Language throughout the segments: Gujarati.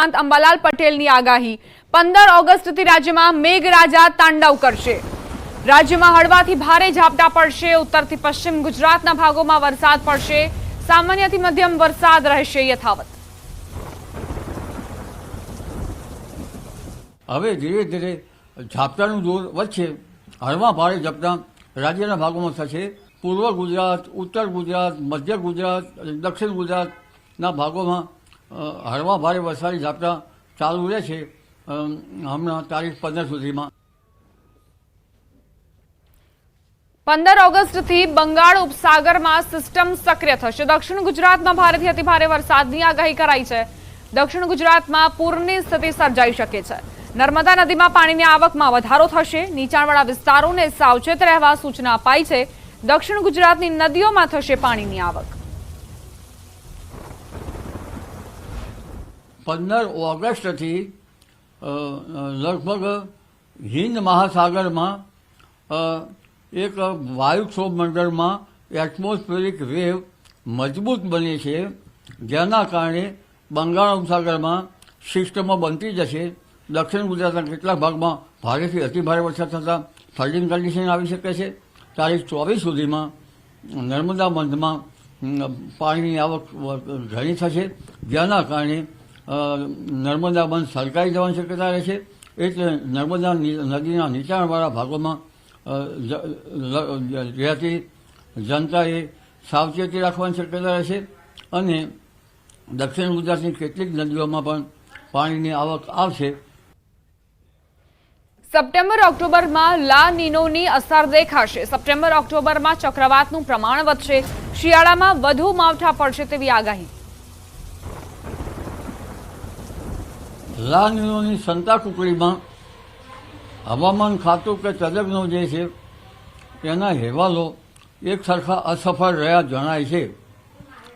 નિષ્ણાંત અંબાલાલ પટેલની આગાહી 15 ઓગસ્ટથી રાજ્યમાં મેઘરાજા તાંડવ કરશે। રાજ્યમાં હળવાથી ભારે ઝાપટા પડશે। ઉત્તરથી પશ્ચિમ ગુજરાતના ભાગોમાં વરસાદ પડશે। સામાન્યથી મધ્યમ વરસાદ રહેશે યથાવત। હવે ધીરે ધીરે ઝાપટાનું જોર વધશે। હળવા ભારે ઝાપટા રાજ્યના ભાગોમાં થશે। પૂર્વ ગુજરાત, ઉત્તર ગુજરાત, મધ્ય ગુજરાત, દક્ષિણ ગુજરાતના ભાગોમાં હળવા ભારે વરસાદી ઝાપટા ચાલુ રહેશે હમણાં તારીખ 15 સુધીમાં। 15 ઓગસ્ટથી બંગાળ ઉપસાગરમાં સિસ્ટમ સક્રિય થશે। દક્ષિણ ગુજરાતમાં ભારેથી અતિભારે વરસાદની આગાહી કરાઈ છે। દક્ષિણ ગુજરાતમાં પૂરની સ્થિતિ સર્જાઈ શકે છે। નર્મદા નદીમાં પાણીની આવકમાં વધારો થશે। નીચાણવાળા વિસ્તારોને સાવચેત રહેવા સૂચના અપાઈ છે। દક્ષિણ ગુજરાતની નદીઓમાં થશે પાણીની આવક। 15 ઓગસ્ટથી લગભગ હિન્દ મહાસાગરમાં એક વાયુક્ષોભ મંડળમાં એટમોસ્ફેરિક વેવ મજબૂત બને છે, જેના કારણે બંગાળ ઉપસાગરમાં સિસ્ટમો બનતી જશે। દક્ષિણ ગુજરાતના કેટલાક ભાગમાં ભારેથી અતિભારે વરસાદ થતાં ફ્લડિંગ કન્ડિશન આવી શકે છે। તારીખ 24 સુધીમાં નર્મદા બંધમાં પાણીની આવક ઘણી થશે, જેના કારણે નર્મદા બંધ છલકાઈ જવાની શક્યતા રહેશે। એટલે નર્મદા નદીના નીચાણવાળા ભાગોમાં રહેતી જનતાએ સાવચેતી રાખવાની શક્યતા રહેશે અને દક્ષિણ ગુજરાતની કેટલીક નદીઓમાં પણ પાણીની આવક આવશે। સપ્ટેમ્બર ઓક્ટોબરમાં લા નીનોની અસર દેખાશે। સપ્ટેમ્બર ઓક્ટોબરમાં ચક્રવાતનું પ્રમાણ વધશે। શિયાળામાં વધુ માવઠા પડશે તેવી આગાહી। લા નીનોની સંતા કુકડીમાં હવામાન ખાતું કે તજજ્ઞો જે છે તેના અહેવાલો એક સરખા અસફળ રહ્યા જણાય છે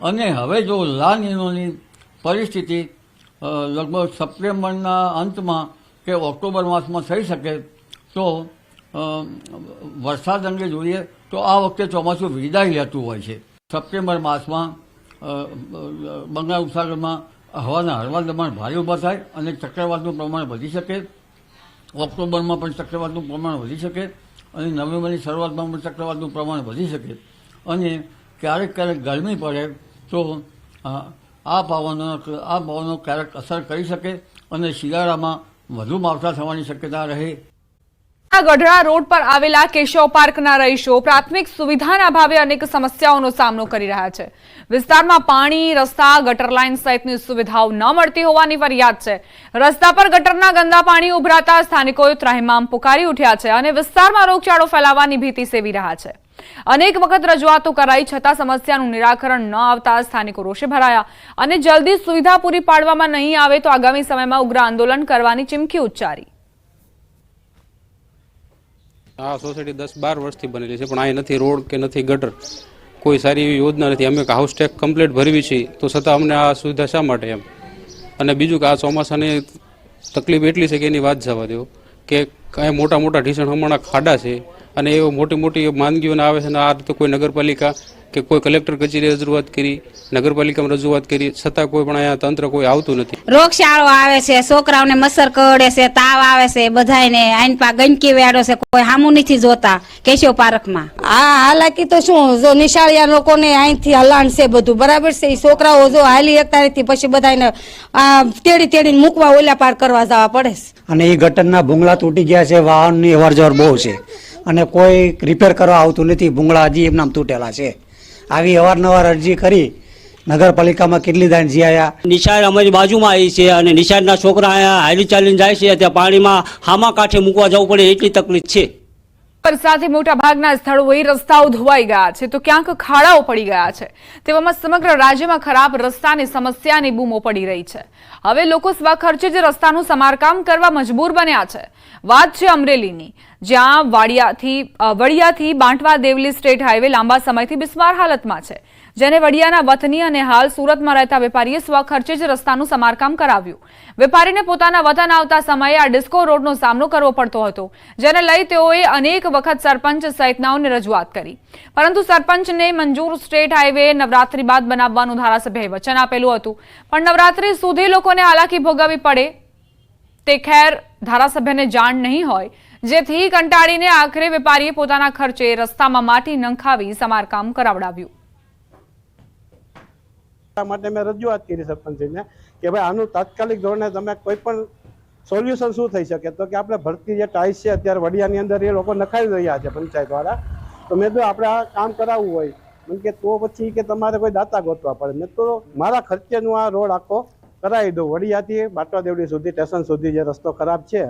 અને હવે જો લા નીનોની પરિસ્થિતિ લગભગ સપ્ટેમ્બરના અંતમાં કે ઓક્ટોબર માસમાં થઈ શકે તો વરસાદ અંગે જોઈએ તો આ વખતે ચોમાસું વિદાય લેતું હોય છે। સપ્ટેમ્બર માસમાં બંગાળ ઉપસાગરમાં હવાના હળવા દબાણ ભારે ઊભા થાય અને ચક્રવાતનું પ્રમાણ વધી શકે। ઓક્ટોબરમાં પણ ચક્રવાતનું પ્રમાણ વધી શકે અને નવેમ્બરની શરૂઆતમાં પણ ચક્રવાતનું પ્રમાણ વધી શકે અને ક્યારેક ક્યારેક ગરમી પડે તો આ પવનો ક્યારેક અસર કરી શકે અને શિયાળામાં વધુ માવઠા થવાની શક્યતા રહે। ગઢડા રોડ પર આવેલા કેશવ પાર્કના રહીશો પ્રાથમિક સુવિધાના અભાવે અનેક સમસ્યાઓનો સામનો કરી રહ્યા છે। વિસ્તારમાં પાણી, રસ્તા, ગટર લાઇન સહિતની સુવિધાઓ ન મળતી હોવાની ફરિયાદ છે। રસ્તા પર ગટરના ગંદા પાણી ઉભરાતા સ્થાનિકોએ ત્રાહિમામ પુકારી ઉઠ્યા છે અને વિસ્તારમાં રોગચાળો ફેલાવાની ભીતિ સેવી રહ્યા છે। અનેક વખત રજૂઆતો કરાઈ છતાં સમસ્યાનું નિરાકરણ ન આવતા સ્થાનિકો રોષે ભરાયા અને જલ્દી સુવિધા પૂરી પાડવામાં નહીં આવે તો આગામી સમયમાં ઉગ્ર આંદોલન કરવાની ચીમકી ઉચ્ચારી। આ સોસાયટી 10-12 વર્ષથી બનેલી છે પણ અહીં નથી રોડ કે નથી ગટર, કોઈ સારી એવી યોજના નથી। અમે હાઉસ ટેક્સ કમ્પ્લીટ ભરવી છે તો છતાં અમને આ સુવિધા શા માટે એમ। અને બીજું કે આ ચોમાસાની તકલીફ એટલી છે કે એની વાત જવા દો કે કાંઈ મોટા મોટા ઢીસણ હમણાં ખાડા છે અને એવો મોટી મોટી માંદગીઓને આવે છે ને આ રીતે કોઈ નગરપાલિકા કે કોઈ કલેક્ટર કચેરીએ રજૂઆત કરી, નગરપાલિકામાં રજૂઆત કરી છતાં કોઈ પણ અહીંયા તંત્ર કોઈ આવતું નથી। રોગચાળો આવે છે, છોકરાઓને મચ્છર કરડે છે, તાવ આવે છે, બધાને આઈનપા ગંદકી વેડો છે, કોઈ સામું નથી જોતા કેશવ પાર્કમાં। આ હાલાકી તો શું, જો નિશાળિયા લોકોને અહીંથી હલાણ છે બધું બરાબર છે, છોકરાઓ જો હાલી એકતા નથી પછી બધાને તેડી તેડીને મૂકવા ઓલા પાર કરવા જવા પડે છે। અને એ ગટરના ભૂંગળા તૂટી ગયા છે, વાહનની અવર જવર બહુ છે અને કોઈ રિપેર કરવા આવતું નથી। ભૂંગળા હજી એમના તૂટેલા છે। આવી અવારનવાર અરજી કરી નગરપાલિકામાં કેટલી દાન જીયા। નિશાળ અમારી બાજુમાં આવી છે અને નિશાળના છોકરા અહીંયા હાલી ચાલીને જાય છે, ત્યાં પાણીમાં હામા કાંઠે મૂકવા જવું પડે એટલી તકલીફ છે। વરસાદથી મોટા ભાગના સ્થળોએ રસ્તાઓ ધોવાઈ ગયા છે તો ક્યાંક ખાડાઓ પડી ગયા છે। તેવામાં સમગ્ર રાજ્યમાં ખરાબ રસ્તાની સમસ્યાની બૂમો પડી રહી છે। હવે લોકો સ્વખર્ચે જ રસ્તાનું સમારકામ કરવા મજબૂર બન્યા છે। વાત છે અમરેલીની, જ્યાં વડિયાથી બાંટવા દેવલી સ્ટેટ હાઈવે લાંબા સમયથી બિસ્માર હાલતમાં છે, જેને વડિયાના વતની અને હાલ સુરતમાં રહેતા વેપારીએ સ્વખર્ચે જ રસ્તાનું સમારકામ કરાવ્યું. વેપારીને પોતાના વતન આવતા સમયે આ ડિસ્કો રોડનો સામનો કરવો પડતો હતો, જેને લઈ તેઓએ અનેક વખત સરપંચ સહિતનાઓને રજૂઆત કરી, પરંતુ સરપંચને મંજૂર સ્ટેટ હાઈવે નવરાત્રી બાદ બનાવવાનું ધારાસભ્યએ વચન આપેલું હતું, પણ નવરાત્રી સુધી લોકોને હાલાકી ભોગવવી પડે તે ખેર ધારાસભ્યને જાણ નહીં હોય, જેથી કંટાળીને આખરે વેપારીએ પોતાના ખર્ચે રસ્તામાં માટી નંખાવી સમારકામ કરાવડાવ્યું. માટે મેં રજૂઆત કરી સરપંચને કે ભાઈ આનું તાત્કાલિક ધોરણે તમે કોઈ પણ સોલ્યુશન શું થઈ શકે, તો કે આપણે ભરતી જે ટાઈલ્સ છે અત્યારે વડિયાની અંદર એ લોકો નખાવી રહ્યા છે પંચાયત વાળા, તો મેં તો આપણે આ કામ કરાવવું હોય મને કે તો પછી કે તમારે કોઈ દાતા ગોતવા પડે. મેં તો મારા ખર્ચેનું આ રોડ આખો કરાવી દઉં, વડિયાથી બાટવા દેવડી સુધી સ્ટેશન સુધી જે રસ્તો ખરાબ છે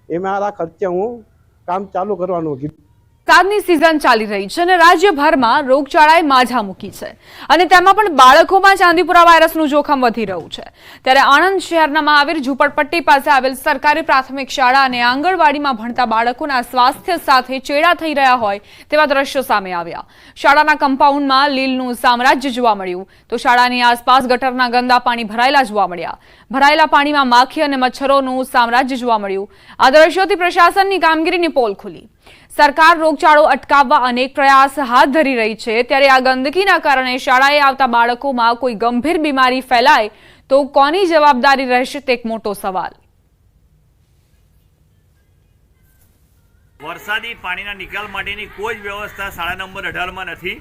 એ મારા ખર્ચે હું કામ ચાલુ કરવાનું કીધું. વરસાદની સિઝન ચાલી રહી છે અને રાજ્યભરમાં રોગચાળાએ માઝા મૂકી છે અને તેમાં પણ બાળકોમાં ચાંદીપુરા વાયરસનું જોખમ વધી રહ્યું છે. ત્યારે આણંદ શહેરના મહાવીર ઝુંપડપટ્ટી પાસે આવેલ સરકારી પ્રાથમિક શાળા અને આંગણવાડીમાં ભણતા બાળકોના સ્વાસ્થ્ય સાથે ચેડા થઈ રહ્યા હોય તેવા દ્રશ્યો સામે આવ્યા. શાળાના કમ્પાઉન્ડમાં લીલનું સામ્રાજ્ય જોવા મળ્યું તો શાળાની આસપાસ ગટરના ગંદા પાણી ભરાયેલા જોવા મળ્યા. ભરાયેલા પાણીમાં માખી અને મચ્છરોનું સામ્રાજ્ય જોવા મળ્યું. આ દ્રશ્યોથી પ્રશાસનની કામગીરીની પોલ ખુલી. સરકાર રોગચાળો અટકાવવા અનેક પ્રયાસ હાથ ધરી રહી છે, ત્યારે આ ગંદકીના કારણે શાળાએ આવતા બાળકોમાં કોઈ ગંભીર બીમારી ફેલાય તો કોની જવાબદારી રહેશે તે એક મોટો સવાલ. વરસાદી પાણીના નિકાલ માટેની કોઈ જ વ્યવસ્થા શાળા નંબર 18માં નથી.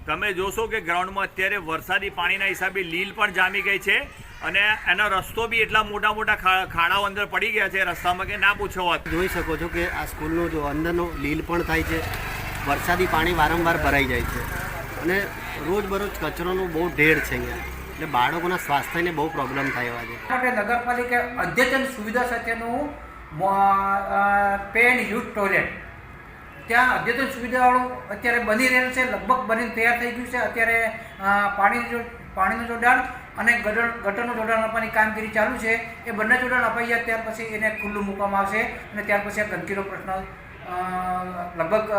તમે જોશો કે ગ્રાઉન્ડમાં અત્યારે વરસાદી પાણીના હિસાબે લીલ પણ જામી ગઈ છે અને એનો રસ્તો બી એટલા મોટા મોટા ખાડાઓ અંદર પડી ગયા છે રસ્તામાં કે ના પૂછો વાત. જોઈ શકો છો કે આ સ્કૂલનો જો અંદરનો લીલ પણ થાય છે, વરસાદી પાણી વારંવાર ભરાઈ જાય છે અને રોજબરોજ કચરોનો બહુ ઢેર છે અહીંયા, એટલે બાળકોના સ્વાસ્થ્યને બહુ પ્રોબ્લેમ થાય એવા છે. માટે નગરપાલિકા અદ્યતન સુવિધા સાથેનું પેન યુઝ ટોયલેટ ત્યાં અદ્યતન સુવિધાવાળું અત્યારે બની રહેલ છે, લગભગ બનીને તૈયાર થઈ ગયું છે. અત્યારે પાણીનું જોડાણ અને ગટરનું જોડાણ આપવાની કામગીરી ચાલુ છે. એ બંને જોડાણ અપાઈ જાય ત્યાર પછી એને ખુલ્લું મૂકવામાં આવશે અને ત્યાર પછી આ ગંદકીનો પ્રશ્ન લગભગ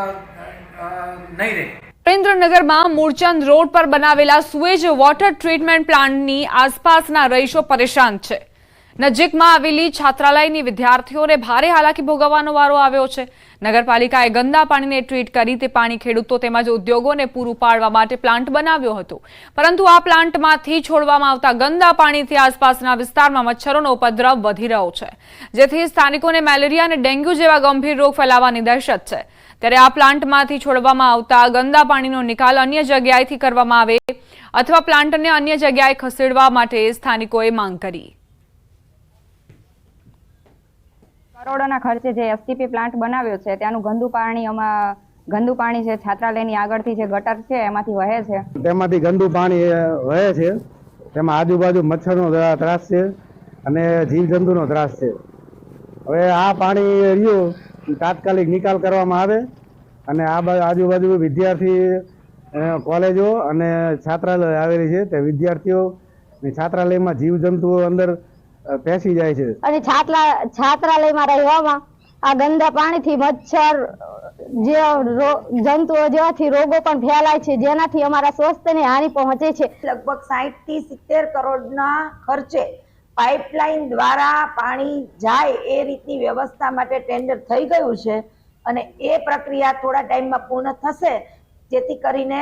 નહીં રહે. સુરેન્દ્રનગરમાં મૂળચંદ રોડ પર બનાવેલા સુએજ વોટર ટ્રીટમેન્ટ પ્લાન્ટની આસપાસના રહીશો પરેશાન છે. નજીકમાં આવેલી છાત્રાલયની વિદ્યાર્થીઓને ભારે હાલાકી ભોગવવાનો વારો આવ્યો છે. નગરપાલિકાએ ગંદા પાણીને ટ્રીટ કરી તે પાણી ખેડૂતો તેમજ ઉદ્યોગોને પૂરું પાડવા માટે પ્લાન્ટ બનાવ્યો હતો, પરંતુ આ પ્લાન્ટમાંથી છોડવામાં આવતા ગંદા પાણીથી આસપાસના વિસ્તારમાં મચ્છરોનો ઉપદ્રવ વધી રહ્યો છે, જેથી સ્થાનિકોને મેલેરિયા અને ડેન્ગ્યુ જેવા ગંભીર રોગ ફેલાવાની દહેશત છે. ત્યારે આ પ્લાન્ટમાંથી છોડવામાં આવતા ગંદા પાણીનો નિકાલ અન્ય જગ્યાએથી કરવામાં આવે અથવા પ્લાન્ટને અન્ય જગ્યાએ ખસેડવા માટે સ્થાનિકોએ માંગ કરી. કરોડોના ખર્ચે જે એસટીપી પ્લાન્ટ બનાવ્યો છે ત્યાંનું ગંદુ પાણી છે છાત્રાલયની આગળથી જે ગટર છે એમાંથી વહે છે, તેમાંથી ગંદુ પાણી વહે છે. તેમાં આજુબાજુ મચ્છરનો ત્રાસ છે અને જીવજંતુનો ત્રાસ છે. હવે આ પાણી રહ્યું તાત્કાલિક નિકાલ કરવામાં આવે અને આ આજુબાજુ વિદ્યાર્થી કોલેજો અને છાત્રાલય આવેલી છે તે વિદ્યાર્થીઓ છાત્રાલયમાં જીવજંતુઓ અંદર પેસી જાય છે અને છાત્રાલયમાં રહેવામાં આ ગંદા પાણીથી મચ્છર જે જંતુઓ જેવાથી રોગો પણ ફેલાય છે, જેનાથી અમારા સ્વાસ્થ્યને હાનિ પહોંચે છે. લગભગ 60 થી 70 કરોડના ખર્ચે પાઇપલાઇન દ્વારા પાણી જાય એ રીતની વ્યવસ્થા માટે ટેન્ડર થઈ ગયું છે અને એ પ્રક્રિયા થોડા ટાઈમમાં પૂર્ણ થશે, જેથી કરીને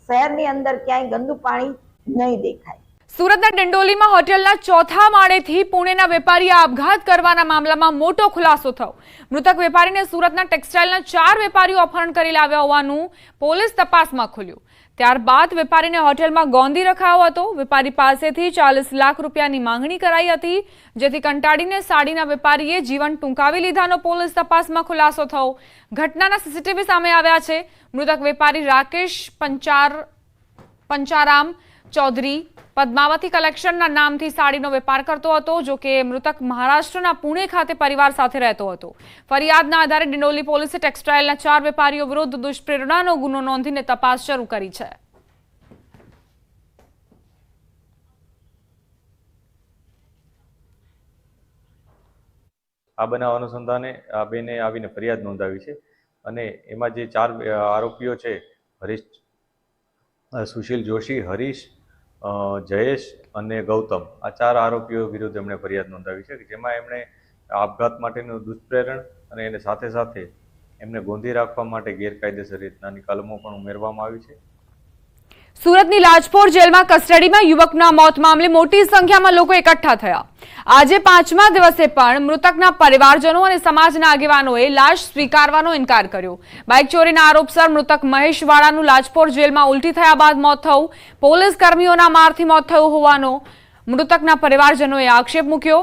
શહેરની અંદર ક્યાંય ગંદુ પાણી નહીં દેખાય. સુરતના ડિંડોલીમાં હોટેલના ચોથા માળેથી પુણેના વેપારીએ આપઘાત કરવાના મામલામાં મોટો ખુલાસો થયો. મૃતક વેપારીને સુરતના ટેક્સટાઇલના 4 વેપારીઓ અપહરણ કરી લાવ્યા હોવાનું પોલીસ તપાસમાં ખુલ્યું. ત્યારબાદ વેપારીને હોટેલમાં ગોંધી રખાયો હતો. વેપારી પાસેથી 40 લાખ રૂપિયાની માંગણી કરાઈ હતી, જેથી કંટાળીને સાડીના વેપારીએ જીવન ટૂંકાવી લીધાનો પોલીસ તપાસમાં ખુલાસો થયો. ઘટનાના સીસીટીવી સામે આવ્યા છે. મૃતક વેપારી રાકેશ પંચારામ ચૌધરી પદ્માવતી કલેક્શનના નામથી સાડીનો વેપાર કરતો હતો, જો કે મૃતક મહારાષ્ટ્રના પુણે ખાતે પરિવાર સાથે રહેતો હતો. ફરિયાદના આધારે ડિંડોલી પોલીસે ટેક્સટાઇલના 4 વેપારીઓ વિરુદ્ધ દુષ્પ્રેરણાનો ગુનો નોંધીને તપાસ શરૂ કરી છે. આ બનાવ અનુસંધાને આ બેને આવીને ફરિયાદ નોંધાવી છે અને એમાં જે 4 આરોપીઓ છે સુશીલ જોશી, હરીશ, જયેશ અને ગૌતમ, આ 4 આરોપીઓ વિરુદ્ધ એમણે ફરિયાદ નોંધાવી છે, જેમાં એમણે આપઘાત માટેનું દુષ્પ્રેરણ અને એને સાથે સાથે એમને ગોંધી રાખવા માટે ગેરકાયદેસર રીતનાની કલમો પણ ઉમેરવામાં આવી છે. સુરતની લાજપોર જેલમાં કસ્ટડીમાં યુવકના મોત મામલે મોટી સંખ્યામાં લોકો એકઠા થયા. આજે 5મા દિવસે પણ મૃતકના પરિવારજનો અને સમાજના આગેવાનોએ લાશ સ્વીકારવાનો ઇનકાર કર્યો. બાઇક ચોરીના આરોપસર મૃતક મહેશ વાળાનું લાજપોર જેલમાં ઉલટી થયા બાદ મોત થયું. પોલીસ કર્મીઓના મારથી મોત થયું હોવાનો મૃતકના પરિવારજનોએ આક્ષેપ મૂક્યો.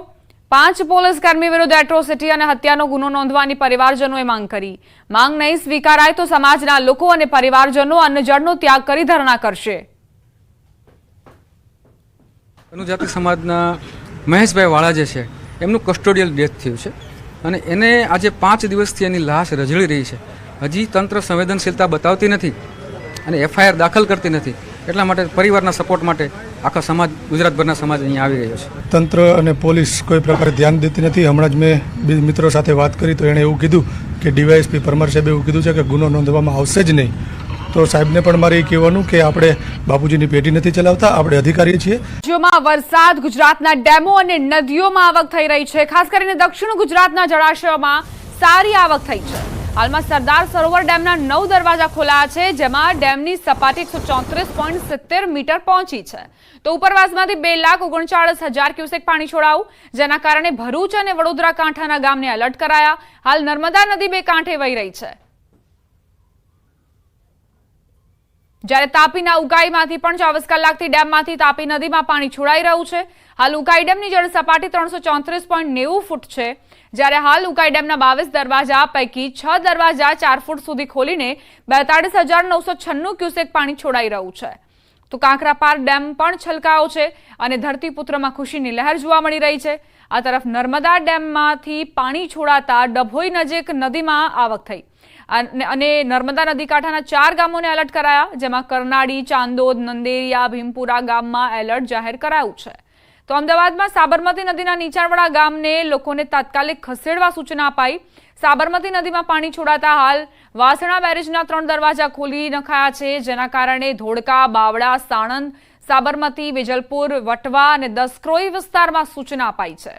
5 પોલીસ કર્મી વિરુદ્ધ એટ્રોસિટી અને હત્યાનો ગુનો નોંધવાની પરિવારજનોએ માંગ કરી. માંગ નહીં સ્વીકારાય તો સમાજના લોકો અને પરિવારજનો અન્નજળનો ત્યાગ કરી ધરણા કરશે. અનુજાતિ સમાજના મહેશભાઈ વાળા જે છે એમનું કસ્ટોડિયલ ડેથ થયું છે અને એને આજે 5 દિવસથી એની લાશ રઝળી રહી છે. હજી તંત્ર સંવેદનશીલતા બતાવતી નથી અને FIR દાખલ કરતી નથી. એટલા માટે પરિવારના સપોર્ટ માટે આખા સમાજ, ગુજરાતભરના સમાજ અહીંયા આવી રહ્યો છે. તંત્ર અને પોલીસ કોઈ પ્રકારે ધ્યાન દેતી નથી. હમણાં જ મેં મિત્રો સાથે વાત કરી તો એણે એવું કીધું કે DYSP પરમાર સાહેબે એવું કીધું છે કે ગુનો નોંધવામાં આવશે જ નહીં. તો સાહેબને પણ મારે એ કહેવાનું કે આપણે બાપુજીની પેટી નથી ચલાવતા, આપણે અધિકારી છીએ. રાજ્યમાં વરસાદ, ગુજરાતના ડેમો અને નદીઓમાં આવક થઈ રહી છે. ખાસ કરીને દક્ષિણ ગુજરાતના જળાશયોમાં સારી આવક થઈ છે. હાલમાં સરદાર સરોવર ડેમના 9 દરવાજા ખોલાયા છે, જેમાં ડેમની સપાટી 134.70 મીટર પહોંચી છે. તો ઉપરવાસમાંથી 2,39,000 ક્યુસેક પાણી છોડાયું, જેના કારણે ભરૂચ અને વડોદરા કાંઠાના ગામને એલર્ટ કરાયા. હાલ નર્મદા નદી 2 કાંઠે વહી રહી છે, જ્યારે તાપીના ઉકાઈમાંથી પણ 24 કલાકથી ડેમમાંથી તાપી નદીમાં પાણી છોડાઈ રહ્યું છે. હાલ ઉકાઈ ડેમની જળ સપાટી 334.90 ફૂટ છે, જ્યારે હાલ ઉકાઈ ડેમના 22 દરવાજા પૈકી 6 દરવાજા 4 ફૂટ સુધી ખોલીને 42,996 ક્યુસેક પાણી છોડાઈ રહ્યું છે. તો કાંકરાપાર ડેમ પણ છલકાયો છે અને ધરતીપુત્રમાં ખુશીની લહેર જોવા મળી રહી છે. આ તરફ નર્મદા ડેમમાંથી પાણી છોડાતા ડભોઈ નજીક નદીમાં આવક થઈ અને નર્મદા નદી કાંઠાના 4 ગામોને એલર્ટ કરાયા, જેમાં કરનાળી, ચાંદોદ, નંદેરિયા, ભીમપુરા ગામમાં એલર્ટ જાહેર કરાયું છે. તો અમદાવાદમાં સાબરમતી નદીના નીચાણવાળા ગામને લોકોને તાત્કાલિક ખસેડવા સૂચના અપાઈ. સાબરમતી નદીમાં પાણી છોડાતા હાલ વાસણા બેરેજના 3 દરવાજા ખોલી નખાયા છે, જેના કારણે ધોળકા, બાવળા, સાણંદ, સાબરમતી, વેજલપુર, વટવા અને દસક્રોઈ વિસ્તારમાં સૂચના અપાઈ છે.